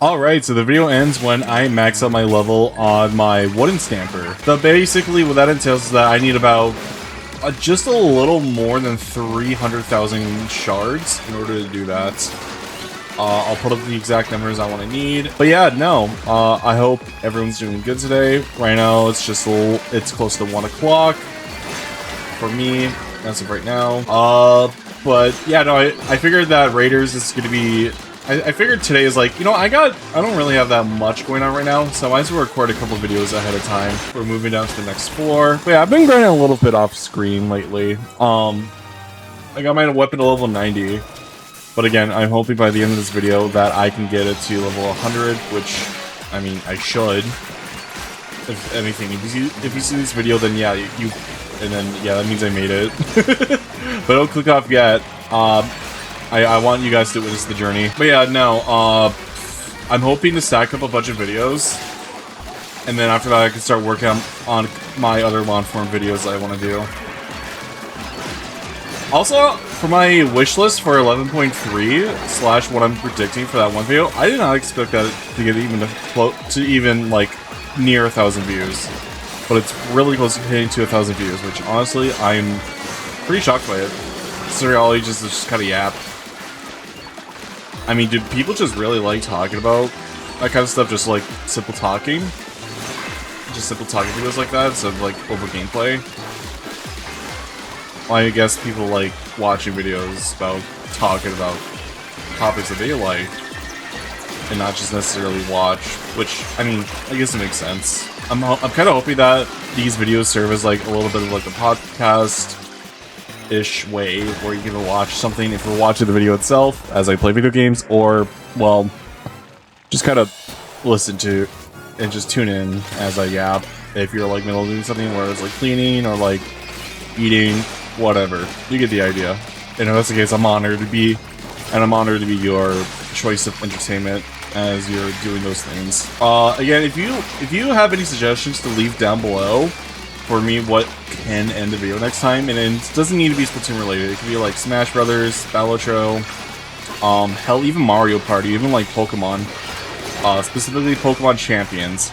Alright, so the video ends when I max out my level on my wooden stamper. So basically what that entails is that I need about just a little more than 300,000 shards in order to do that. I'll put up the exact numbers I want to need. But yeah, no, I hope everyone's doing good today. Right now it's just it's close to 1 o'clock for me as of right now. But yeah, no, I figured that Raiders is going to be... I figured today is like, you know, I don't really have that much going on right now, so I might as well record a couple videos ahead of time. We're moving down to the next floor. But yeah, I've been grinding a little bit off screen lately. I got my weapon to level 90. But again, I'm hoping by the end of this video that I can get it to level 100, which, I mean, I should. If anything, if you see this video, then yeah, that means I made it. But don't click off yet. I want you guys to witness the journey. But yeah, no, I'm hoping to stack up a bunch of videos. And then after that, I can start working on my other lawn form videos that I want to do. Also, for my wish list for 11.3 / what I'm predicting for that one video, I did not expect that to get even like near 1,000 views. But it's really close to hitting to 1,000 views, which honestly, I'm pretty shocked by it. Considering all you just kind of yap. I mean, do people just really like talking about that kind of stuff? Just like simple talking? Just simple talking videos like that instead of like over gameplay? Well, I guess people like watching videos about talking about topics that they like and not just necessarily watch, which, I mean, I guess it makes sense. I'm kind of hoping that these videos serve as like a little bit of like a podcast-ish way where you can watch something if you're watching the video itself as I play video games, or, well, just kind of listen to and just tune in as I yap if you're like middle of doing something where it's like cleaning or like eating, whatever. You get the idea. And if that's the case, I'm honored to be your choice of entertainment as you're doing those things. Again, if you have any suggestions to leave down below for me what can end the video next time, and it doesn't need to be Splatoon related. It could be like Smash Brothers, Battletro, hell, even Mario Party, even like Pokemon, specifically Pokemon Champions.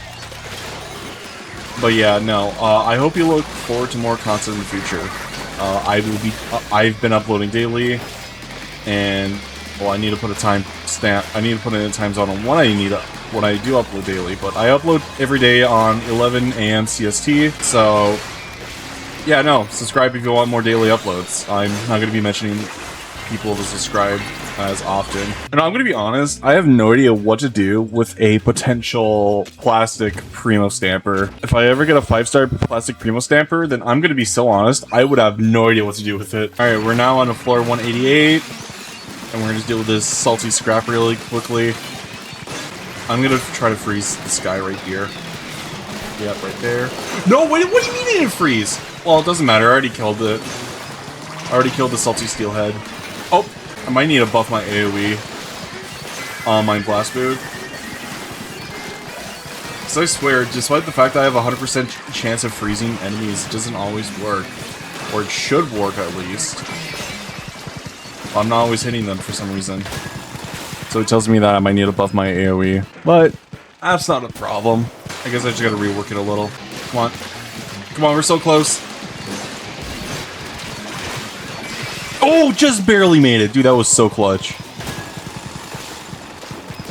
But yeah, no, I hope you look forward to more content in the future. I've been uploading daily, and well, I need to put a time stamp. I need to put in a time zone on when I do upload daily. But I upload every day on 11 a.m. CST. So yeah, no, subscribe if you want more daily uploads. I'm not going to be mentioning people to subscribe as often. And I'm going to be honest, I have no idea what to do with a potential plastic Primo Stamper. If I ever get a 5-star plastic Primo Stamper, then I'm going to be so honest, I would have no idea what to do with it. Alright, we're now on floor 188. And we're going to deal with this salty scrap really quickly. I'm going to try to freeze this guy right here. Yep, right there. No, wait, what do you mean it didn't freeze? Well, it doesn't matter. I already killed it. I already killed the salty steelhead. Oh, I might need to buff my AoE on my blast move. So I swear, despite the fact that I have a 100% chance of freezing enemies, it doesn't always work. Or it should work at least. I'm not always hitting them for some reason. So it tells me that I might need to buff my AoE. But that's not a problem. I guess I just gotta rework it a little. Come on. Come on, we're so close. Oh, just barely made it. Dude, that was so clutch.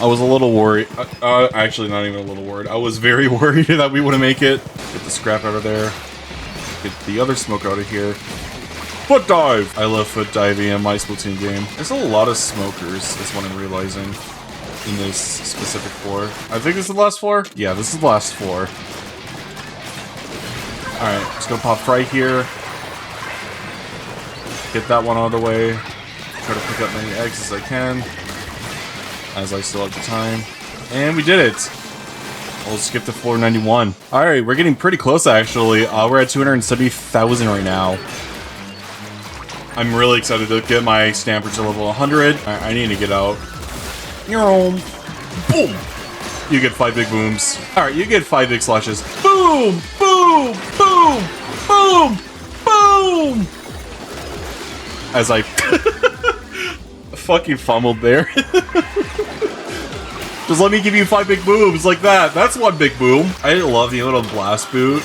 I was a little worried. Actually, not even a little worried. I was very worried that we wouldn't make it. Get the scrap out of there. Get the other smoke out of here. Foot dive! I love foot diving in my Splatoon game. There's a lot of smokers, is what I'm realizing, in this specific floor. I think this is the last floor? Yeah, this is the last floor. Alright, just gonna pop right here. Get that one out of the way. Try to pick up many eggs as I can. As I still have the time. And we did it! We'll skip to floor 91. Alright, we're getting pretty close actually. We're at 270,000 right now. I'm really excited to get my stamper to level 100. I need to get out. Boom! You get 5 big booms. Alright, you get 5 big slashes. Boom! Boom! Boom! Boom! Boom! As I fucking fumbled there. Just let me give you 5 big booms like that. That's one big boom. I love the little blast boot.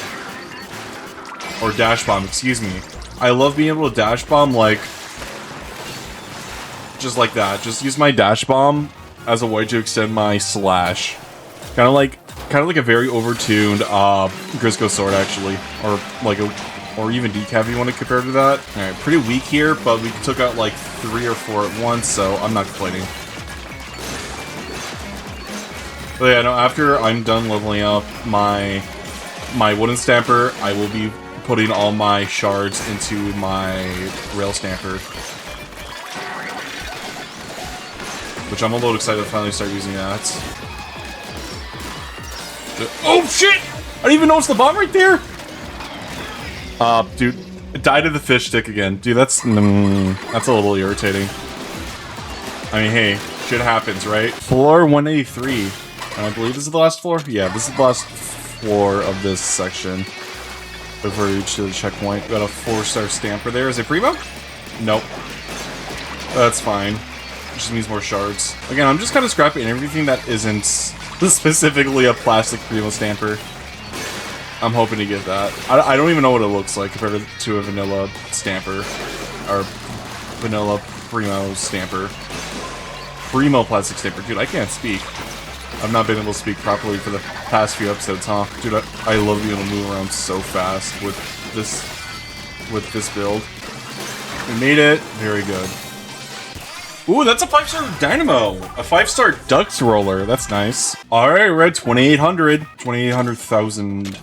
Or dash bomb, excuse me. I love being able to dash bomb like... just like that. Just use my dash bomb as a way to extend my slash. Kind of like a very overtuned Grisco sword, actually. Or like a... or even decaf if you want to compare to that. Alright, pretty weak here, but we took out like 3 or 4 at once, so I'm not complaining. But yeah, no, after I'm done leveling up my wooden stamper, I will be putting all my shards into my rail stamper. Which I'm a little excited to finally start using that. Oh shit! I didn't even notice the bomb right there! Dude, it died to the fish stick again. Dude, that's a little irritating. I mean, hey, shit happens, right? Floor 183. And I believe this is the last floor? Yeah, this is the last floor of this section. Before we reach the checkpoint. Got a 4-star stamper there. Is it primo? Nope. That's fine. It just means more shards. Again, I'm just kind of scrapping everything that isn't specifically a plastic primo stamper. I'm hoping to get that. I don't even know what it looks like compared to a vanilla stamper. Or vanilla primo stamper. Primo plastic stamper. Dude, I can't speak. I've not been able to speak properly for the past few episodes, huh? Dude, I love being able to move around so fast with this build. We made it. Very good. Ooh, that's a 5-star Dynamo! A 5-star Ducks Roller. That's nice. Alright, we're at 2,800. 2,800,000.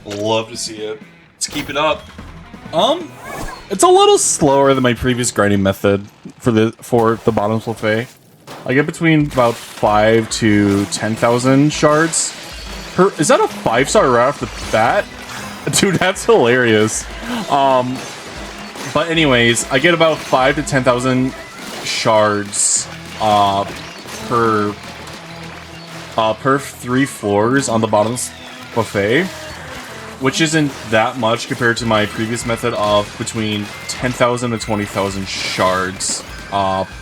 Love to see it. Let's keep it up. It's a little slower than my previous grinding method for the bottoms buffet. I get between about 5 to 10,000 shards. Is that a 5-star right off the bat? Dude, that's hilarious. But anyways, I get about 5 to 10,000 shards per 3 floors on the bottoms buffet, which isn't that much compared to my previous method of between 10,000 to 20,000 shards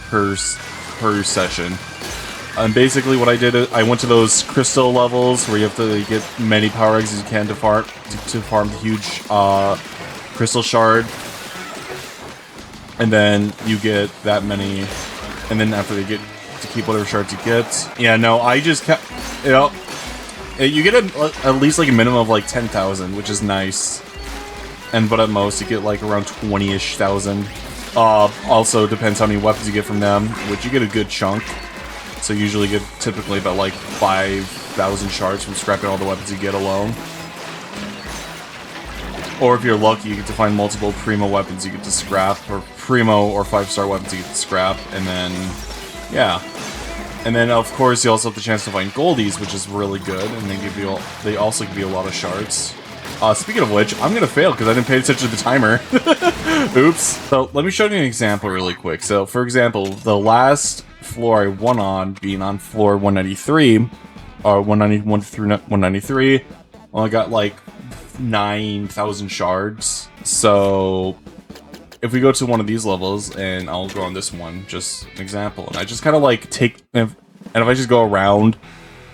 per session. And basically what I did, I went to those crystal levels where you have to get many power eggs as you can to farm the huge crystal shard. And then you get that many, and then after they get to keep whatever shards you get. Yeah, no, I just kept, you know, you get at least like a minimum of like 10,000, which is nice. But at most you get like around 20-ish thousand. Also depends how many weapons you get from them, which you get a good chunk. So you usually get typically about like 5,000 shards from scrapping all the weapons you get alone. Or if you're lucky, you get to find multiple primo weapons you get to scrap, or primo or 5-star weapons you get to scrap, and then, yeah. And then of course you also have the chance to find goldies, which is really good, and they also give you a lot of shards. Speaking of which, I'm gonna fail because I didn't pay attention to the timer. Oops. So let me show you an example really quick. So for example, the last floor I won on, being on floor 193, or 191 through 193, well, I got like 9,000 shards. So if we go to one of these levels, and I'll go on this one, just an example, and I just kind of like if I just go around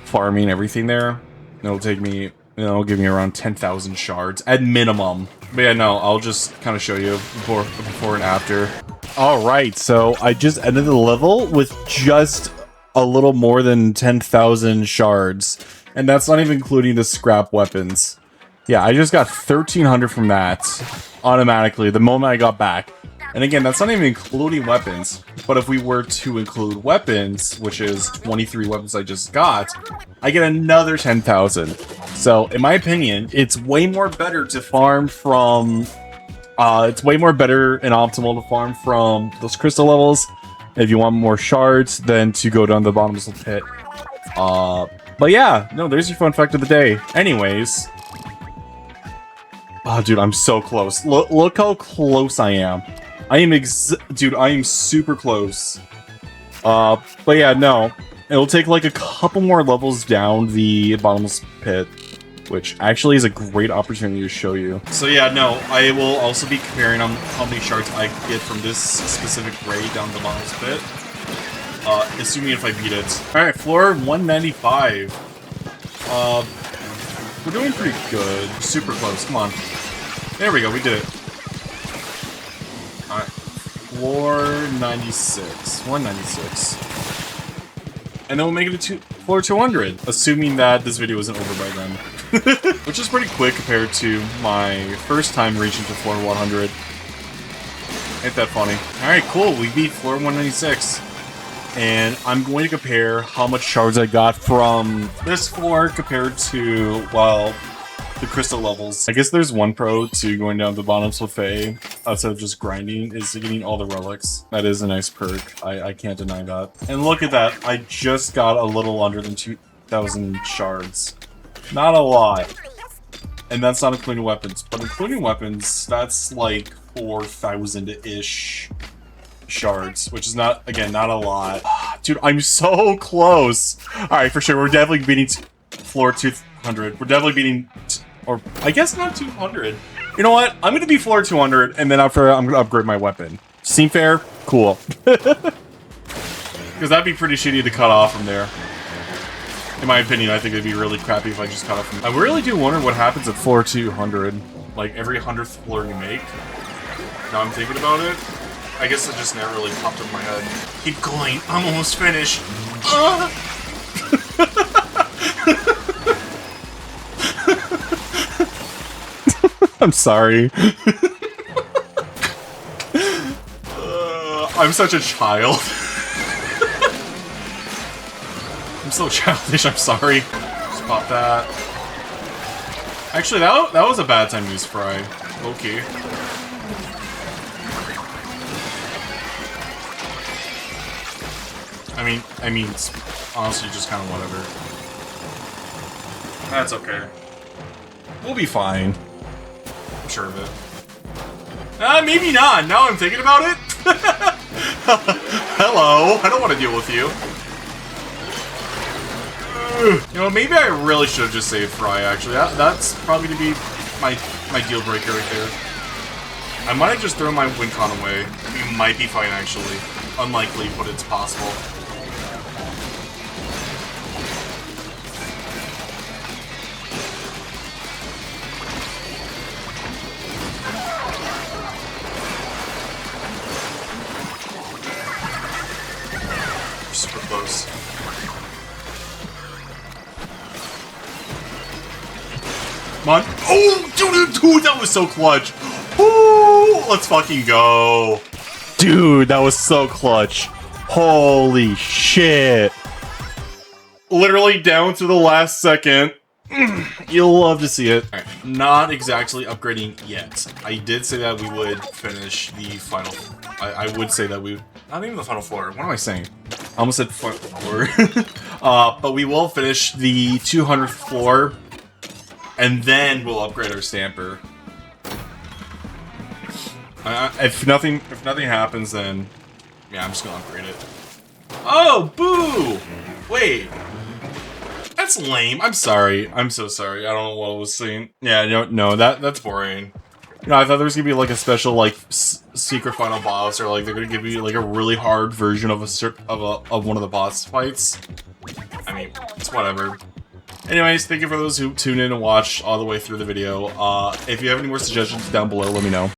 farming everything there, it'll take me, it'll give me around 10,000 shards at minimum. But yeah, no, I'll just kind of show you before and after. Alright, so I just ended the level with just a little more than 10,000 shards. And that's not even including the scrap weapons. Yeah, I just got 1,300 from that automatically the moment I got back. And again, that's not even including weapons. But if we were to include weapons, which is 23 weapons I just got, I get another 10,000. So, in my opinion, it's way more better to farm from... it's way more better and optimal to farm from those crystal levels if you want more shards than to go down the bottomless pit. But yeah, no, there's your fun fact of the day. Anyways... Oh, dude, I'm so close. Look how close I am. Dude, I am super close. But yeah, no. It'll take like a couple more levels down the bottomless pit, which actually is a great opportunity to show you. So yeah, no, I will also be comparing on how many shards I get from this specific raid down the bottomless pit. assuming if I beat it. Alright, floor 195. We're doing pretty good. Super close, come on. There we go, we did it. Alright, floor 96. 196. And then we'll make it to floor 200, assuming that this video isn't over by then. Which is pretty quick compared to my first time reaching to floor 100. Ain't that funny? Alright, cool, we beat floor 196. And I'm going to compare how much shards I got from this floor compared to, well, the crystal levels. I guess there's one pro to going down to the bottom buffet, outside of just grinding, is getting all the relics. That is a nice perk. I can't deny that. And look at that, I just got a little under than 2,000 shards. Not a lot. And that's not including weapons. But including weapons, that's like 4,000-ish shards, which is not, again, not a lot. Dude, I'm so close. Alright, for sure, we're definitely beating floor 200. We're definitely beating, or I guess not 200. You know what? I'm gonna be floor 200, and then after I'm gonna upgrade my weapon. Seem fair? Cool. Because that'd be pretty shitty to cut off from there. In my opinion, I think it'd be really crappy if I just cut off from... I really do wonder what happens at floor 200. Like, every 100th floor you make. Now I'm thinking about it. I guess it just never really popped up in my head. Keep going. I'm almost finished. I'm sorry. I'm such a child. I'm so childish, I'm sorry. Just pop that. Actually, that was a bad time to use Fry. Okay. I mean, it's honestly just kind of whatever. That's okay. We'll be fine. I'm sure of it. Maybe not. Now I'm thinking about it. Hello. I don't want to deal with you. You know, maybe I really should have just saved Fry, actually. That's probably going to be my deal breaker right there. I might have just thrown my win con away. We might be fine, actually. Unlikely, but it's possible. Super close. Come on. Oh, dude, that was so clutch. Ooh, let's fucking go. Dude, that was so clutch. Holy shit. Literally down to the last second. You'll love to see it. All right, not exactly upgrading yet. I did say that we would finish the final... I would say that we... Not even the final floor. What am I saying? I almost said final floor. But we will finish the 200th floor. And then we'll upgrade our stamper. If nothing happens, then... Yeah, I'm just gonna upgrade it. Oh, boo! Wait. That's lame. I'm sorry. I'm so sorry. I don't know what I was saying. Yeah, no, that's boring. You know, I thought there was gonna be like a special like secret final boss, or like they're gonna give you like a really hard version of of one of the boss fights. I mean, it's whatever. Anyways, thank you for those who tuned in and watched all the way through the video. If you have any more suggestions down below, let me know.